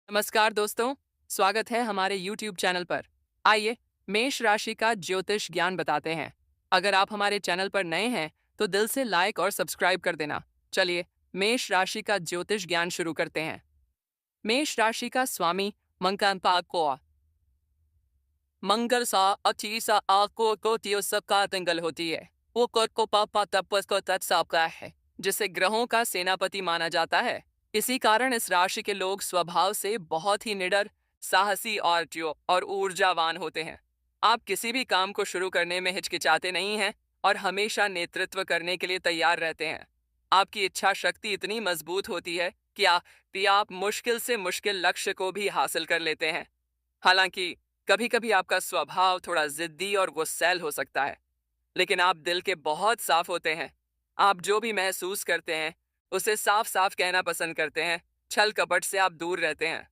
नमस्कार दोस्तों, स्वागत है हमारे YouTube चैनल पर। आइए, मेष राशि का ज्योतिष ज्ञान बताते हैं। अगर आप हमारे चैनल पर नए हैं, तो दिल से लाइक और सब्सक्राइब कर देना। चलिए, मेष राशि का ज्योतिष ज्ञान शुरू करते हैं। मेष राशि का स्वामी मंगल मंगल सा अच्छी सा को तियो सबका तंगल होती है। वो को पापा तपस को तत्सापका है, जिसे ग्रहों का सेनापति माना जाता है। इसी कारण इस राशि के लोग स्वभाव से बहुत ही निडर, साहसी और ऊर्जावान होते हैं। आप किसी भी काम को शुरू करने में हिचकिचाते नहीं हैं और हमेशा नेतृत्व करने के लिए तैयार रहते हैं। आपकी इच्छा शक्ति इतनी मजबूत होती है कि आप मुश्किल से मुश्किल लक्ष्य को भी हासिल कर लेते हैं। हालांकि कभी कभी आपका स्वभाव थोड़ा जिद्दी और गुस्सैल हो सकता है, लेकिन आप दिल के बहुत साफ होते हैं। आप जो भी महसूस करते हैं उसे साफ साफ कहना पसंद करते हैं। छल कपट से आप दूर रहते हैं।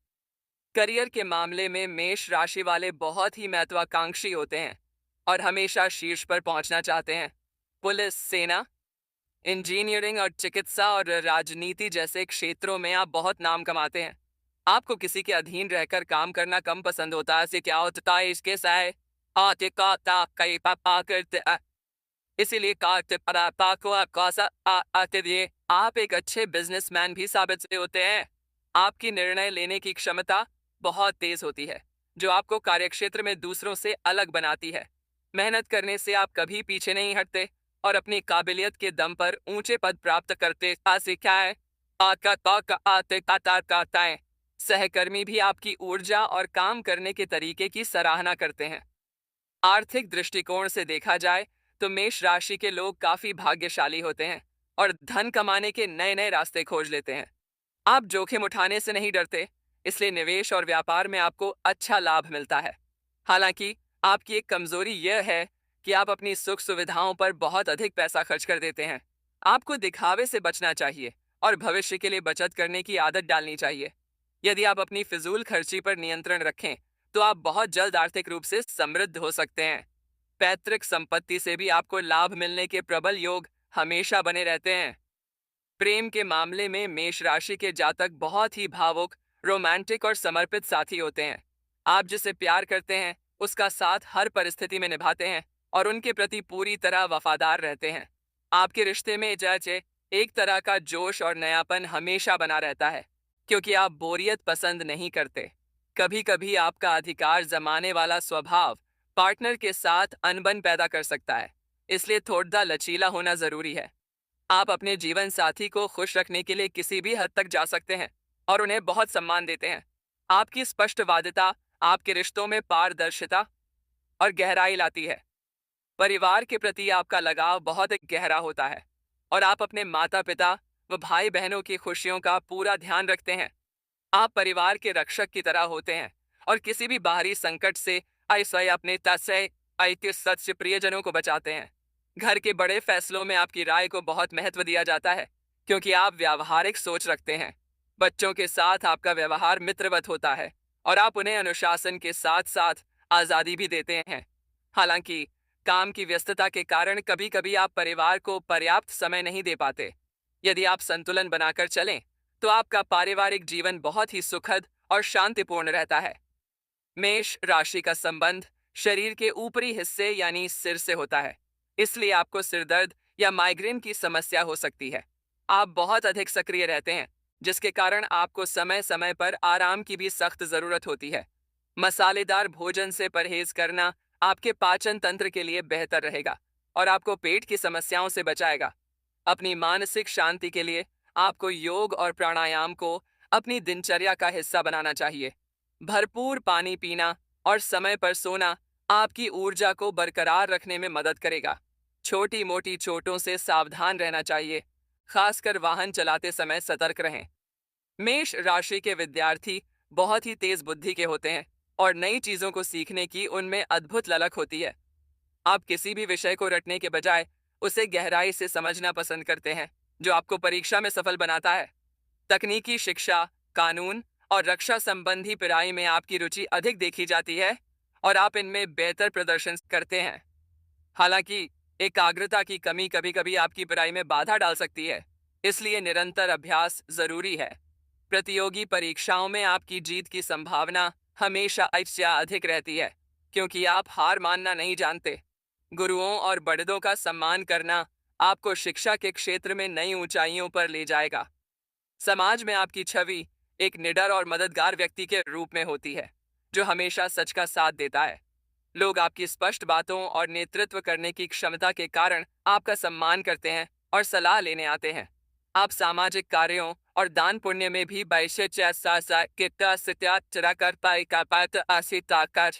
करियर के मामले में मेष राशि वाले बहुत ही महत्वाकांक्षी होते हैं और हमेशा शीर्ष पर पहुंचना चाहते हैं। पुलिस, सेना, इंजीनियरिंग और चिकित्सा और राजनीति जैसे क्षेत्रों में आप बहुत नाम कमाते हैं। आपको किसी के अधीन रहकर काम करना कम पसंद होता है। क्या होता है इसके साय आते काता कई पापा करते इसीलिए काते परापा को कासा आते दिए आप एक अच्छे बिजनेसमैन भी साबित से होते हैं। आपकी निर्णय लेने की क्षमता बहुत तेज होती है, जो आपको कार्यक्षेत्र में दूसरों से अलग बनाती है। मेहनत करने से आप कभी पीछे नहीं हटते और अपनी काबिलियत के दम पर ऊंचे पद प्राप्त करते क्या है आते काताएं। सहकर्मी भी आपकी ऊर्जा और काम करने के तरीके की सराहना करते हैं। आर्थिक दृष्टिकोण से देखा जाए तो मेष राशि के लोग काफी भाग्यशाली होते हैं और धन कमाने के नए नए रास्ते खोज लेते हैं। आप जोखिम उठाने से नहीं डरते, इसलिए निवेश और व्यापार में आपको अच्छा लाभ मिलता है। हालांकि आपकी एक कमजोरी यह है कि आप अपनी सुख सुविधाओं पर बहुत अधिक पैसा खर्च कर देते हैं। आपको दिखावे से बचना चाहिए और भविष्य के लिए बचत करने की आदत डालनी चाहिए। यदि आप अपनी फिजूल खर्ची पर नियंत्रण रखें, तो आप बहुत जल्द आर्थिक रूप से समृद्ध हो सकते हैं। पैतृक संपत्ति से भी आपको लाभ मिलने के प्रबल योग हमेशा बने रहते हैं। प्रेम के मामले में मेष राशि के जातक बहुत ही भावुक, रोमांटिक और समर्पित साथी होते हैं। आप जिसे प्यार करते हैं उसका साथ हर परिस्थिति में निभाते हैं और उनके प्रति पूरी तरह वफादार रहते हैं। आपके रिश्ते में जैसे एक तरह का जोश और नयापन हमेशा बना रहता है, क्योंकि आप बोरियत पसंद नहीं करते। कभी कभी आपका अधिकार जमाने वाला स्वभाव पार्टनर के साथ अनबन पैदा कर सकता है, इसलिए थोड़ा लचीला होना जरूरी है। आप अपने जीवन साथी को खुश रखने के लिए किसी भी हद तक जा सकते हैं और उन्हें बहुत सम्मान देते हैं। आपकी स्पष्टवादिता आपके रिश्तों में पारदर्शिता और गहराई लाती है। परिवार के प्रति आपका लगाव बहुत गहरा होता है और आप अपने माता पिता व भाई बहनों की खुशियों का पूरा ध्यान रखते हैं। आप परिवार के रक्षक की तरह होते हैं और किसी भी बाहरी संकट से ऐसे अपने तस्य ऐतिह्य सत्य प्रियजनों को बचाते हैं। घर के बड़े फैसलों में आपकी राय को बहुत महत्व दिया जाता है, क्योंकि आप व्यावहारिक सोच रखते हैं। बच्चों के साथ आपका व्यवहार मित्रवत होता है और आप उन्हें अनुशासन के साथ साथ आज़ादी भी देते हैं। हालांकि काम की व्यस्तता के कारण कभी कभी आप परिवार को पर्याप्त समय नहीं दे पाते। यदि आप संतुलन बनाकर चलें, तो आपका पारिवारिक जीवन बहुत ही सुखद और शांतिपूर्ण रहता है। मेष राशि का संबंध शरीर के ऊपरी हिस्से यानी सिर से होता है, इसलिए आपको सिरदर्द या माइग्रेन की समस्या हो सकती है। आप बहुत अधिक सक्रिय रहते हैं, जिसके कारण आपको समय समय पर आराम की भी सख्त जरूरत होती है। मसालेदार भोजन से परहेज करना आपके पाचन तंत्र के लिए बेहतर रहेगा और आपको पेट की समस्याओं से बचाएगा। अपनी मानसिक शांति के लिए आपको योग और प्राणायाम को अपनी दिनचर्या का हिस्सा बनाना चाहिए। भरपूर पानी पीना और समय पर सोना आपकी ऊर्जा को बरकरार रखने में मदद करेगा। छोटी मोटी चोटों से सावधान रहना चाहिए, खासकर वाहन चलाते समय सतर्क रहें। मेष राशि के विद्यार्थी बहुत ही तेज बुद्धि के होते हैं और नई चीजों को सीखने की उनमें अद्भुत ललक होती है। आप किसी भी विषय को रटने के बजाय उसे गहराई से समझना पसंद करते हैं, जो आपको परीक्षा में सफल बनाता है। तकनीकी शिक्षा, कानून और रक्षा संबंधी पढ़ाई में आपकी रुचि अधिक देखी जाती है और आप इनमें बेहतर प्रदर्शन करते हैं। हालांकि एकाग्रता की कमी कभी कभी आपकी पढ़ाई में बाधा डाल सकती है, इसलिए निरंतर अभ्यास जरूरी है। प्रतियोगी परीक्षाओं में आपकी जीत की संभावना हमेशा इससे अधिक रहती है, क्योंकि आप हार मानना नहीं जानते। गुरुओं और बड़ों का सम्मान करना आपको शिक्षा के क्षेत्र में नई ऊंचाइयों पर ले जाएगा। समाज में आपकी छवि एक निडर और मददगार व्यक्ति के रूप में होती है, जो हमेशा सच का साथ देता है। लोग आपकी स्पष्ट बातों और नेतृत्व करने की क्षमता के कारण आपका सम्मान करते हैं और सलाह लेने आते हैं। आप सामाजिक कार्यों और दान पुण्य में भी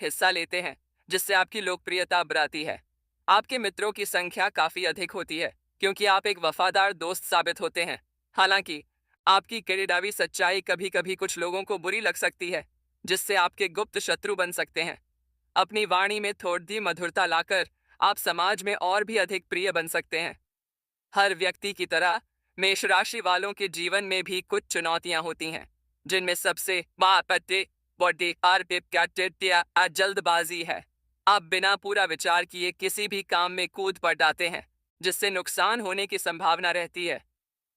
हिस्सा लेते हैं, जिससे आपकी लोकप्रियता बढ़ती है। आपके मित्रों की संख्या काफी अधिक होती है, क्योंकि आप एक वफादार दोस्त साबित होते हैं। हालांकि आपकी कड़वी सच्चाई कभी कभी कुछ लोगों को बुरी लग सकती है, जिससे आपके गुप्त शत्रु बन सकते हैं। अपनी वाणी में थोड़ी मधुरता लाकर आप समाज में और भी अधिक प्रिय बन सकते हैं। हर व्यक्ति की तरह मेष राशि वालों के जीवन में भी कुछ चुनौतियां होती हैं, जिनमें सबसे जल्दबाजी है। आप बिना पूरा विचार किए किसी भी काम में कूद पड़ते हैं, जिससे नुकसान होने की संभावना रहती है।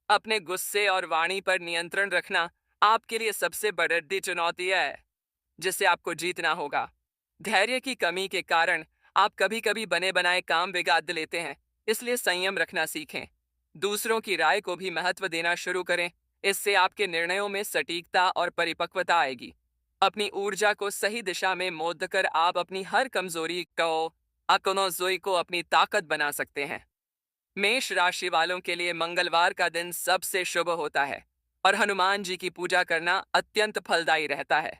अपने गुस्से और वाणी पर नियंत्रण रखना आपके लिए सबसे बड़ी चुनौती है, जिसे आपको जीतना होगा। धैर्य की कमी के कारण आप कभी कभी बने बनाए काम बिगाड़ लेते हैं, इसलिए संयम रखना सीखें। दूसरों की राय को भी महत्व देना शुरू करें, इससे आपके निर्णयों में सटीकता और परिपक्वता आएगी। अपनी ऊर्जा को सही दिशा में मोड़कर आप अपनी हर कमजोरी को अपनी ताकत बना सकते हैं। मेष राशि वालों के लिए मंगलवार का दिन सबसे शुभ होता है और हनुमान जी की पूजा करना अत्यंत फलदायी रहता है।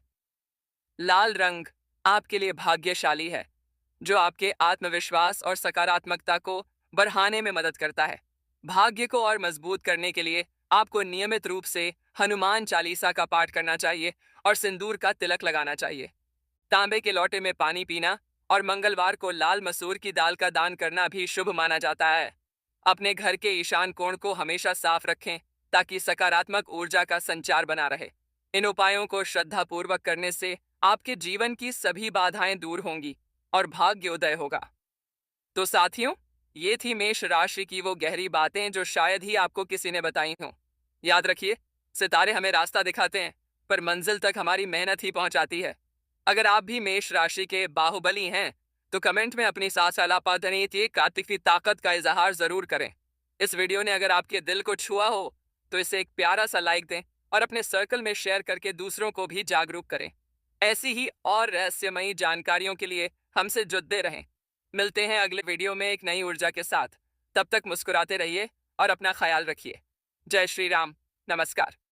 लाल रंग आपके लिए भाग्यशाली है, जो आपके आत्मविश्वास और सकारात्मकता को बढ़ाने में मदद करता है। भाग्य को और मजबूत करने के लिए आपको नियमित रूप से हनुमान चालीसा का पाठ करना चाहिए और सिंदूर का तिलक लगाना चाहिए। तांबे के लोटे में पानी पीना और मंगलवार को लाल मसूर की दाल का दान करना भी शुभ माना जाता है। अपने घर के ईशान कोण को हमेशा साफ रखें, ताकि सकारात्मक ऊर्जा का संचार बना रहे। इन उपायों को श्रद्धापूर्वक करने से आपके जीवन की सभी बाधाएं दूर होंगी और भाग्योदय होगा। तो साथियों, ये थी मेष राशि की वो गहरी बातें जो शायद ही आपको किसी ने बताई हों। याद रखिए, सितारे हमें रास्ता दिखाते हैं, पर मंजिल तक हमारी मेहनत ही पहुंचाती है। अगर आप भी मेष राशि के बाहुबली हैं, तो कमेंट में अपनी कार्तिक की ताकत का इजहार जरूर करें। इस वीडियो ने अगर आपके दिल को छुआ हो, तो इसे एक प्यारा सा लाइक दें और अपने सर्कल में शेयर करके दूसरों को भी जागरूक करें। ऐसी ही और रहस्यमयी जानकारियों के लिए हमसे जुड़ते रहें। मिलते हैं अगले वीडियो में एक नई ऊर्जा के साथ। तब तक मुस्कुराते रहिए और अपना ख्याल रखिए। जय श्री राम। नमस्कार।